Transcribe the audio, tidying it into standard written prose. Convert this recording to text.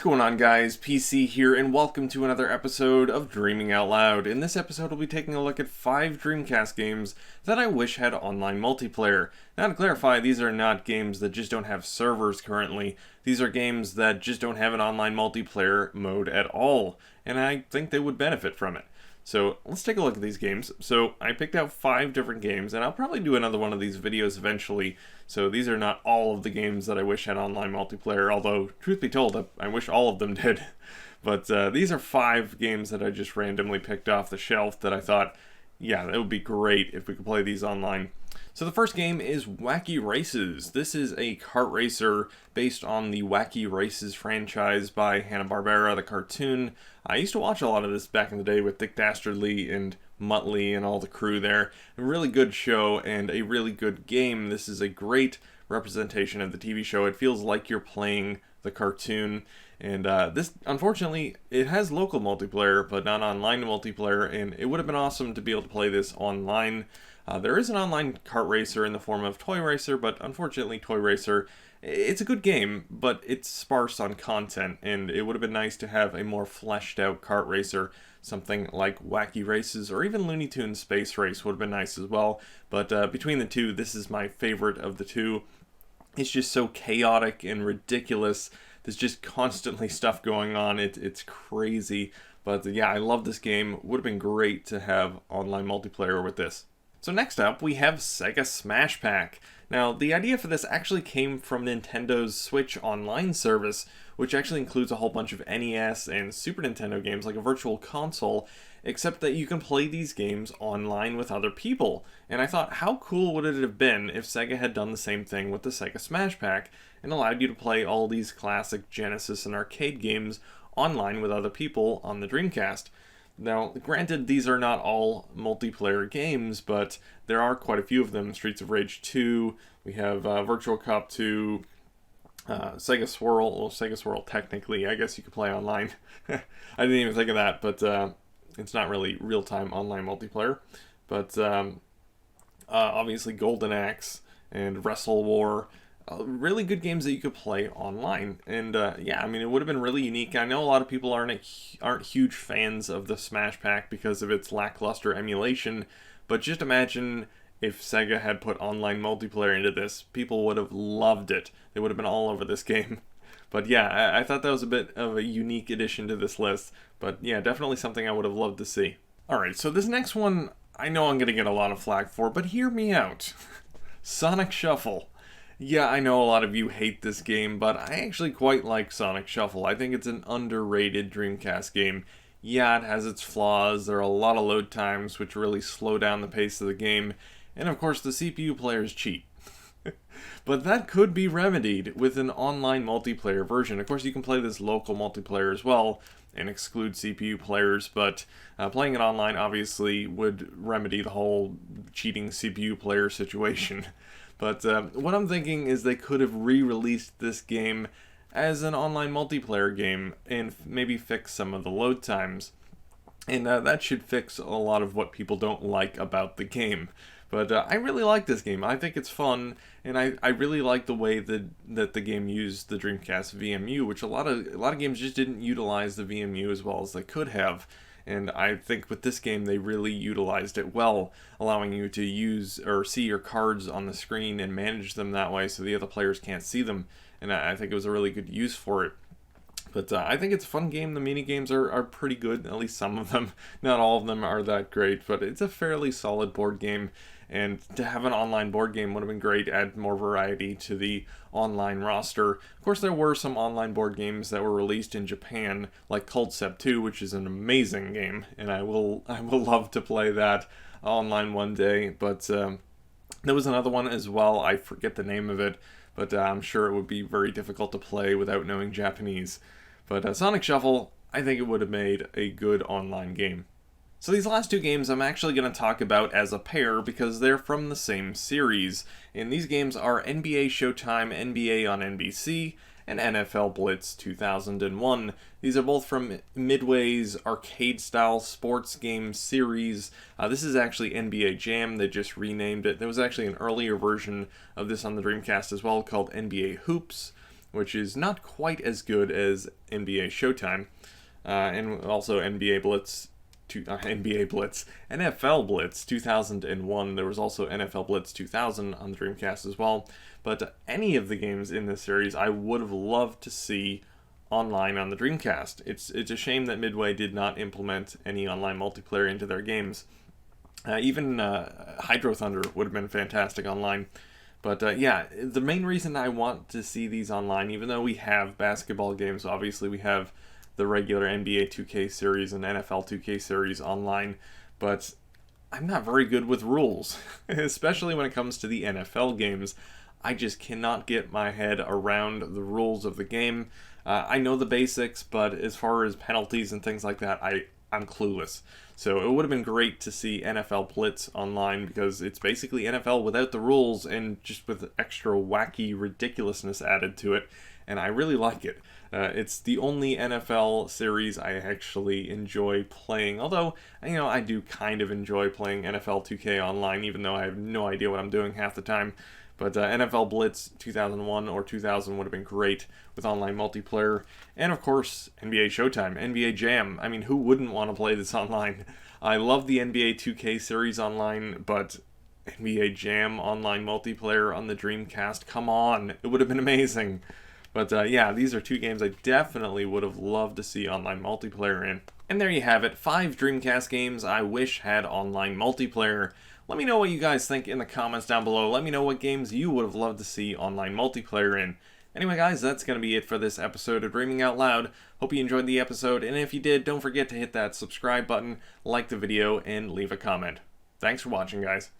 What's going on, guys? PC here, and welcome to another episode of Dreaming Out Loud. In this episode, we'll be taking a look at 5 Dreamcast games that I wish had online multiplayer. Now, to clarify, these are not games that just don't have servers currently. These are games that just don't have an online multiplayer mode at all, and I think they would benefit from it. So let's take a look at these games. So I picked out 5 different games, and I'll probably do another one of these videos eventually. So these are not all of the games that I wish had online multiplayer, although, truth be told, I wish all of them did. But these are 5 games that I just randomly picked off the shelf that I thought, yeah, it would be great if we could play these online. So the first game is Wacky Races. This is a kart racer based on the Wacky Races franchise by Hanna-Barbera, the cartoon. I used to watch a lot of this back in the day with Dick Dastardly and Muttley and all the crew there. A really good show and a really good game. This is a great representation of the TV show. It feels like you're playing the cartoon. And this, unfortunately, it has local multiplayer, but not online multiplayer, and it would have been awesome to be able to play this online. There is an online kart racer in the form of Toy Racer, but unfortunately Toy Racer, it's a good game, but it's sparse on content, and it would have been nice to have a more fleshed out kart racer. Something like Wacky Races or even Looney Tunes Space Race would have been nice as well, but between the two, this is my favorite of the two. It's just so chaotic and ridiculous. There's just constantly stuff going on. It's crazy, but yeah, I love this game. Would have been great to have online multiplayer with this. So next up, we have Sega Smash Pack. Now, the idea for this actually came from Nintendo's Switch Online service, which actually includes a whole bunch of NES and Super Nintendo games like a virtual console, except that you can play these games online with other people. And I thought, how cool would it have been if Sega had done the same thing with the Sega Smash Pack and allowed you to play all these classic Genesis and arcade games online with other people on the Dreamcast. Now, granted, these are not all multiplayer games, but there are quite a few of them. Streets of Rage 2, we have Virtual Cop 2, Sega Swirl. Well, Sega Swirl, technically, I guess you could play online. I didn't even think of that, but it's not really real-time online multiplayer. But obviously Golden Axe and Wrestle War. Really good games that you could play online, and yeah, I mean, it would have been really unique. I know a lot of people aren't huge fans of the Smash Pack because of its lackluster emulation, but just imagine if Sega had put online multiplayer into this. People would have loved it. They would have been all over this game. But yeah, I thought that was a bit of a unique addition to this list, but yeah, definitely something I would have loved to see. Alright, so this next one, I know I'm going to get a lot of flack for, but hear me out. Sonic Shuffle. Yeah, I know a lot of you hate this game, but I actually quite like Sonic Shuffle. I think it's an underrated Dreamcast game. Yeah, it has its flaws. There are a lot of load times, which really slow down the pace of the game. And of course, the CPU players cheat. But that could be remedied with an online multiplayer version. Of course, you can play this local multiplayer as well and exclude CPU players, but playing it online obviously would remedy the whole cheating CPU player situation. But what I'm thinking is they could have re-released this game as an online multiplayer game and maybe fix some of the load times. And that should fix a lot of what people don't like about the game. But I really like this game. I think it's fun, and I really like the way that the game used the Dreamcast VMU, which a lot of games just didn't utilize the VMU as well as they could have. And I think with this game, they really utilized it well, allowing you to use or see your cards on the screen and manage them that way so the other players can't see them. And I think it was a really good use for it. But I think it's a fun game. The mini-games are pretty good, at least some of them. Not all of them are that great, but it's a fairly solid board game. And to have an online board game would have been great, add more variety to the online roster. Of course, there were some online board games that were released in Japan, like Concept 2, which is an amazing game, and I will love to play that online one day. But there was another one as well, I forget the name of it, but I'm sure it would be very difficult to play without knowing Japanese. But Sonic Shuffle, I think it would have made a good online game. So these last 2 games I'm actually going to talk about as a pair because they're from the same series. And these games are NBA Showtime NBA on NBC and NFL Blitz 2001. These are both from Midway's arcade-style sports game series. This is actually NBA Jam. They just renamed it. There was actually an earlier version of this on the Dreamcast as well called NBA Hoops. which is not quite as good as NBA Showtime, and also NBA Blitz, NFL Blitz 2001. There was also NFL Blitz 2000 on the Dreamcast as well. But any of the games in this series, I would have loved to see online on the Dreamcast. It's a shame that Midway did not implement any online multiplayer into their games. Even Hydro Thunder would have been fantastic online. But yeah, the main reason I want to see these online, even though we have basketball games, obviously we have the regular NBA 2K series and NFL 2K series online, but I'm not very good with rules, especially when it comes to the NFL games. I just cannot get my head around the rules of the game. I know the basics, but as far as penalties and things like that, I'm clueless. So it would have been great to see NFL Blitz online, because it's basically NFL without the rules and just with extra wacky ridiculousness added to it, and I really like it. It's the only NFL series I actually enjoy playing, although, I do kind of enjoy playing NFL 2K online, even though I have no idea what I'm doing half the time. But NFL Blitz 2001 or 2000 would have been great with online multiplayer. And of course, NBA Showtime, NBA Jam. I mean, who wouldn't want to play this online? I love the NBA 2K series online, but NBA Jam online multiplayer on the Dreamcast, come on. It would have been amazing. But yeah, these are two games I definitely would have loved to see online multiplayer in. And there you have it, 5 Dreamcast games I wish had online multiplayer. Let me know what you guys think in the comments down below. Let me know what games you would have loved to see online multiplayer in. Anyway guys, that's going to be it for this episode of Dreaming Out Loud. Hope you enjoyed the episode, and if you did, don't forget to hit that subscribe button, like the video, and leave a comment. Thanks for watching, guys.